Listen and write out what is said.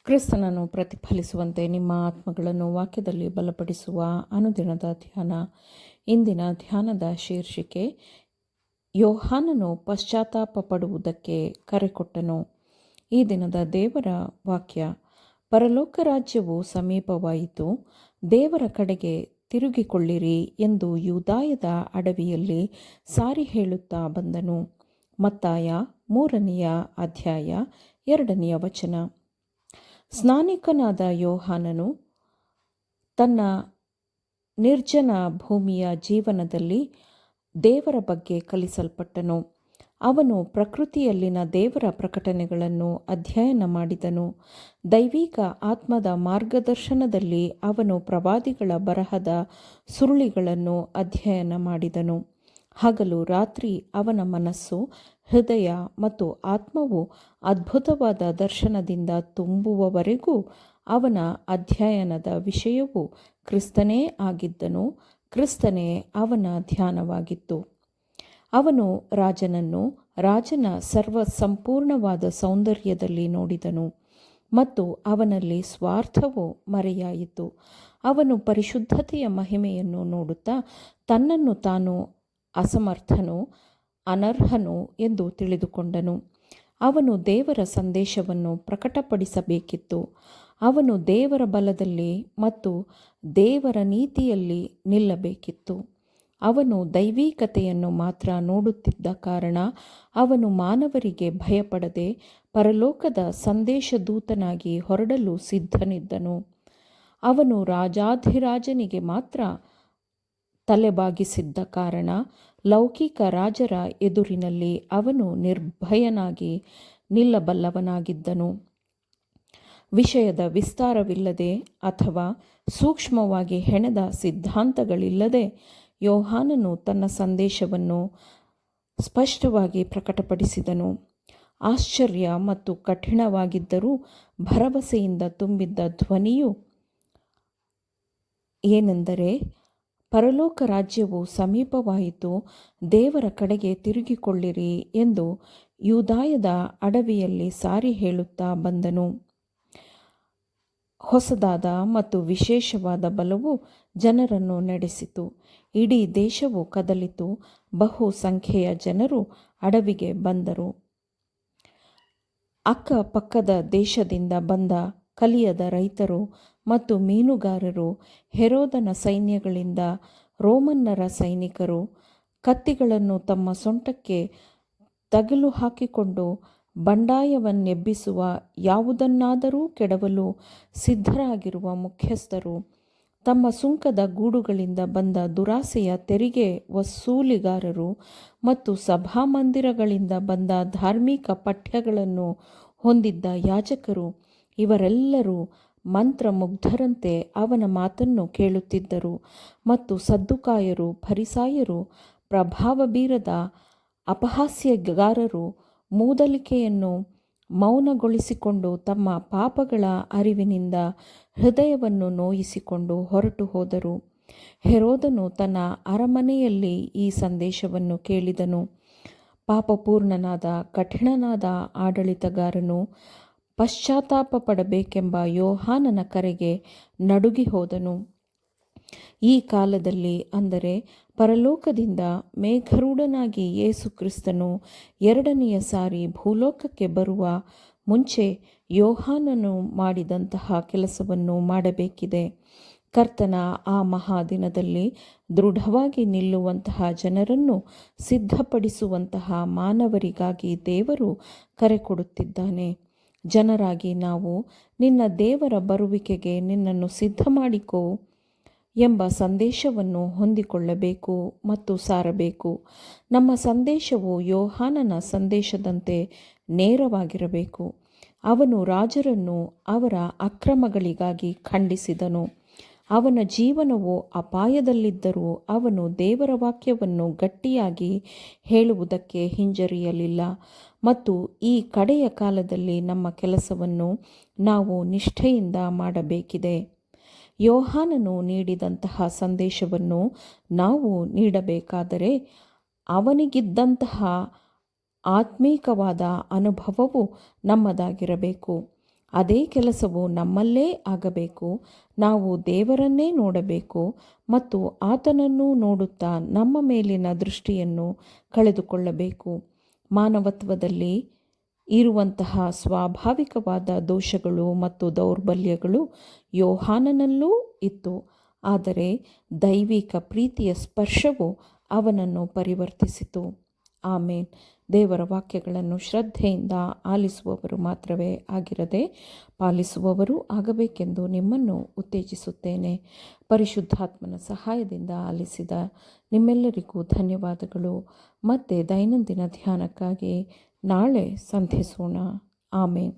ಕ್ರಿಸ್ತನನ್ನು ಪ್ರತಿಫಲಿಸುವಂತೆ ನಿಮ್ಮ ಆತ್ಮಗಳನ್ನು ವಾಕ್ಯದಲ್ಲಿ ಬಲಪಡಿಸುವ ಅನುದಿನದ ಧ್ಯಾನ. ಇಂದಿನ ಧ್ಯಾನದ ಶೀರ್ಷಿಕೆ, ಯೋಹಾನನು ಪಶ್ಚಾತ್ತಾಪ ಪಡುವುದಕ್ಕೆ ಕರೆಕೊಟ್ಟನು. ಈ ದಿನದ ದೇವರ ವಾಕ್ಯ, ಪರಲೋಕ ರಾಜ್ಯವು ಸಮೀಪವಾಯಿತು, ದೇವರ ಕಡೆಗೆ ತಿರುಗಿಕೊಳ್ಳಿರಿ ಎಂದು ಯೂದಾಯದ ಅಡವಿಯಲ್ಲಿ ಸಾರಿ ಹೇಳುತ್ತಾ ಬಂದನು. ಮತ್ತಾಯ 3ನೇ ಅಧ್ಯಾಯ 2ನೇ ವಚನ. ಸ್ನಾನಿಕನಾದ ಯೋಹಾನನು ತನ್ನ ನಿರ್ಜನ ಭೂಮಿಯ ಜೀವನದಲ್ಲಿ ದೇವರ ಬಗ್ಗೆ ಕಲಿಸಲ್ಪಟ್ಟನು. ಅವನು ಪ್ರಕೃತಿಯಲ್ಲಿನ ದೇವರ ಪ್ರಕಟಣೆಗಳನ್ನು ಅಧ್ಯಯನ ಮಾಡಿದನು. ದೈವಿಕ ಆತ್ಮದ ಮಾರ್ಗದರ್ಶನದಲ್ಲಿ ಅವನು ಪ್ರವಾದಿಗಳ ಬರಹದ ಸುರುಳಿಗಳನ್ನು ಅಧ್ಯಯನ ಮಾಡಿದನು. ಹಗಲು ರಾತ್ರಿ ಅವನ ಮನಸ್ಸು, ಹೃದಯ ಮತ್ತು ಆತ್ಮವು ಅದ್ಭುತವಾದ ದರ್ಶನದಿಂದ ತುಂಬುವವರೆಗೂ ಅವನ ಅಧ್ಯಯನದ ವಿಷಯವು ಕ್ರಿಸ್ತನೇ ಆಗಿದ್ದನು. ಕ್ರಿಸ್ತನೇ ಅವನ ಧ್ಯಾನವಾಗಿತ್ತು. ಅವನು ರಾಜನನ್ನು ರಾಜನ ಸಂಪೂರ್ಣವಾದ ಸೌಂದರ್ಯದಲ್ಲಿ ನೋಡಿದನು ಮತ್ತು ಅವನಲ್ಲಿ ಸ್ವಾರ್ಥವು ಮರೆಯಾಯಿತು. ಅವನು ಪರಿಶುದ್ಧತೆಯ ಮಹಿಮೆಯನ್ನು ನೋಡುತ್ತಾ ತನ್ನನ್ನು ತಾನು ಅಸಮರ್ಥನು, ಅನರ್ಹನು ಎಂದು ತಿಳಿದುಕೊಂಡನು. ಅವನು ದೇವರ ಸಂದೇಶವನ್ನು ಪ್ರಕಟಪಡಿಸಬೇಕಿತ್ತು. ಅವನು ದೇವರ ಬಲದಲ್ಲಿ ಮತ್ತು ದೇವರ ನೀತಿಯಲ್ಲಿ ನಿಲ್ಲಬೇಕಿತ್ತು. ಅವನು ದೈವಿಕತೆಯನ್ನು ಮಾತ್ರ ನೋಡುತ್ತಿದ್ದ ಕಾರಣ ಅವನು ಮಾನವರಿಗೆ ಭಯಪಡದೆ ಪರಲೋಕದ ಸಂದೇಶದೂತನಾಗಿ ಹೊರಡಲು ಸಿದ್ಧನಿದ್ದನು. ಅವನು ರಾಜಾಧಿರಾಜನಿಗೆ ಮಾತ್ರ ತಲೆಬಾಗಿಸಿದ್ದ ಕಾರಣ ಲೌಕಿಕ ರಾಜರ ಎದುರಿನಲ್ಲಿ ಅವನು ನಿರ್ಭಯನಾಗಿ ನಿಲ್ಲಬಲ್ಲವನಾಗಿದ್ದನು. ವಿಷಯದ ವಿಸ್ತಾರವಿಲ್ಲದೆ ಅಥವಾ ಸೂಕ್ಷ್ಮವಾಗಿ ಹೆಣೆದ ಸಿದ್ಧಾಂತಗಳಿಲ್ಲದೆ ಯೋಹಾನನು ತನ್ನ ಸಂದೇಶವನ್ನು ಸ್ಪಷ್ಟವಾಗಿ ಪ್ರಕಟಪಡಿಸಿದನು. ಆಶ್ಚರ್ಯ ಮತ್ತು ಕಠಿಣವಾಗಿದ್ದರೂ ಭರವಸೆಯಿಂದ ತುಂಬಿದ್ದ ಧ್ವನಿಯು ಏನೆಂದರೆ, ಪರಲೋಕ ರಾಜ್ಯವು ಸಮೀಪವಾಯಿತು, ದೇವರ ಕಡೆಗೆ ತಿರುಗಿಕೊಳ್ಳಿರಿ ಎಂದು ಯೂದಾಯದ ಅಡವಿಯಲ್ಲಿ ಸಾರಿ ಹೇಳುತ್ತಾ ಬಂದನು. ಹೊಸದಾದ ಮತ್ತು ವಿಶೇಷವಾದ ಬಲವು ಜನರನ್ನು ನಡೆಸಿತು. ಇಡೀ ದೇಶವು ಕದಲಿತು. ಬಹು ಸಂಖ್ಯೆಯ ಜನರು ಅಡವಿಗೆ ಬಂದರು. ಅಕ್ಕಪಕ್ಕದ ದೇಶದಿಂದ ಬಂದ ಕಲಿಯದ ರೈತರು ಮತ್ತು ಮೀನುಗಾರರು, ಹೆರೋದನ ಸೈನ್ಯಗಳಿಂದ ರೋಮನ್ನರ ಸೈನಿಕರು ಕತ್ತಿಗಳನ್ನು ತಮ್ಮ ಸೊಂಟಕ್ಕೆ ತಗಲು ಹಾಕಿಕೊಂಡು ಬಂಡಾಯವನ್ನೆಬ್ಬಿಸುವ ಯಾವುದನ್ನಾದರೂ ಕೆಡವಲು ಸಿದ್ಧರಾಗಿರುವ ಮುಖ್ಯಸ್ಥರು, ತಮ್ಮ ಸುಂಕದ ಗೂಡುಗಳಿಂದ ಬಂದ ದುರಾಸೆಯ ತೆರಿಗೆ ವಸೂಲಿಗಾರರು ಮತ್ತು ಸಭಾಮಂದಿರಗಳಿಂದ ಬಂದ ಧಾರ್ಮಿಕ ಪಠ್ಯಗಳನ್ನು ಹೊಂದಿದ್ದ ಯಾಜಕರು, ಇವರೆಲ್ಲರೂ ಮಂತ್ರಮುಗ್ಧರಂತೆ ಅವನ ಮಾತನ್ನು ಕೇಳುತ್ತಿದ್ದರು. ಮತ್ತು ಸದ್ದುಕಾಯರು, ಫರಿಸಾಯರು, ಪ್ರಭಾವ ಬೀರದ ಅಪಹಾಸ್ಯಗಾರರು ಮೂದಲಿಕೆಯನ್ನು ಮೌನಗೊಳಿಸಿಕೊಂಡು ತಮ್ಮ ಪಾಪಗಳ ಅರಿವಿನಿಂದ ಹೃದಯವನ್ನು ನೋಯಿಸಿಕೊಂಡು ಹೊರಟು ಹೋದರು. ಹೆರೋದನು ತನ್ನ ಅರಮನೆಯಲ್ಲಿ ಈ ಸಂದೇಶವನ್ನು ಕೇಳಿದನು. ಪಾಪಪೂರ್ಣನಾದ ಕಠಿಣನಾದ ಆಡಳಿತಗಾರನು ಪಶ್ಚಾತ್ತಾಪ ಪಡಬೇಕೆಂಬ ಯೋಹಾನನ ಕರೆಗೆ ನಡುಗಿ ಹೋದನು. ಈ ಕಾಲದಲ್ಲಿ, ಅಂದರೆ ಪರಲೋಕದಿಂದ ಮೇಘರೂಢನಾಗಿ ಯೇಸು ಕ್ರಿಸ್ತನು 2ನೇ ಸಾರಿ ಭೂಲೋಕಕ್ಕೆ ಬರುವ ಮುಂಚೆ ಯೋಹಾನನು ಮಾಡಿದಂತಹ ಕೆಲಸವನ್ನು ಮಾಡಬೇಕಿದೆ. ಕರ್ತನ ಆ ಮಹಾದಿನದಲ್ಲಿ ದೃಢವಾಗಿ ನಿಲ್ಲುವಂತಹ ಜನರನ್ನು ಸಿದ್ಧಪಡಿಸುವಂತಹ ಮಾನವರಿಗಾಗಿ ದೇವರು ಕರೆ ಕೊಡುತ್ತಿದ್ದಾನೆ. ಜನರಾಗಿ ನಾವು ನಿನ್ನ ದೇವರ ಬರುವಿಕೆಗೆ ನಿನ್ನನ್ನು ಸಿದ್ಧ ಮಾಡಿಕೋ ಎಂಬ ಸಂದೇಶವನ್ನು ಹೊಂದಿಕೊಳ್ಳಬೇಕು ಮತ್ತು ಸಾರಬೇಕು. ನಮ್ಮ ಸಂದೇಶವು ಯೋಹಾನನ ಸಂದೇಶದಂತೆ ನೇರವಾಗಿರಬೇಕು. ಅವನು ರಾಜರನ್ನು ಅವರ ಅಕ್ರಮಗಳಿಗಾಗಿ ಖಂಡಿಸಿದನು. ಅವನ ಜೀವನವು ಅಪಾಯದಲ್ಲಿದ್ದರೂ ಅವನು ದೇವರ ವಾಕ್ಯವನ್ನು ಗಟ್ಟಿಯಾಗಿ ಹೇಳುವುದಕ್ಕೆ ಹಿಂಜರಿಯಲಿಲ್ಲ. ಮತ್ತು ಈ ಕಡೆಯ ಕಾಲದಲ್ಲಿ ನಮ್ಮ ಕೆಲಸವನ್ನು ನಾವು ನಿಷ್ಠೆಯಿಂದ ಮಾಡಬೇಕಿದೆ. ಯೋಹಾನನು ನೀಡಿದಂತಹ ಸಂದೇಶವನ್ನು ನಾವು ನೀಡಬೇಕಾದರೆ ಅವನಿಗಿದ್ದಂತಹ ಆತ್ಮೀಕವಾದ ಅನುಭವವು ನಮ್ಮದಾಗಿರಬೇಕು. ಅದೇ ಕೆಲಸವು ನಮ್ಮಲ್ಲೇ ಆಗಬೇಕು. ನಾವು ದೇವರನ್ನೇ ನೋಡಬೇಕು ಮತ್ತು ಆತನನ್ನು ನೋಡುತ್ತಾ ನಮ್ಮ ಮೇಲಿನ ದೃಷ್ಟಿಯನ್ನು ಕಳೆದುಕೊಳ್ಳಬೇಕು. ಮಾನವತ್ವದಲ್ಲಿ ಇರುವಂತಹ ಸ್ವಾಭಾವಿಕವಾದ ದೋಷಗಳು ಮತ್ತು ದೌರ್ಬಲ್ಯಗಳು ಯೋಹಾನನಲ್ಲೂ ಇತ್ತು. ಆದರೆ ದೈವಿಕ ಪ್ರೀತಿಯ ಸ್ಪರ್ಶವು ಅವನನ್ನು ಪರಿವರ್ತಿಸಿತು. ಆಮೇನ್. ದೇವರ ವಾಕ್ಯಗಳನ್ನು ಶ್ರದ್ಧೆಯಿಂದ ಆಲಿಸುವವರು ಮಾತ್ರವೇ ಆಗಿರದೆ ಪಾಲಿಸುವವರು ಆಗಬೇಕೆಂದು ನಿಮ್ಮನ್ನು ಉತ್ತೇಜಿಸುತ್ತೇನೆ. ಪರಿಶುದ್ಧಾತ್ಮನ ಸಹಾಯದಿಂದ ಆಲಿಸಿದ ನಿಮ್ಮೆಲ್ಲರಿಗೂ ಧನ್ಯವಾದಗಳು. ಮತ್ತೆ ದೈನಂದಿನ ಧ್ಯಾನಕ್ಕಾಗಿ ನಾಳೆ ಸಂಧಿಸೋಣ. ಆಮೇನ್.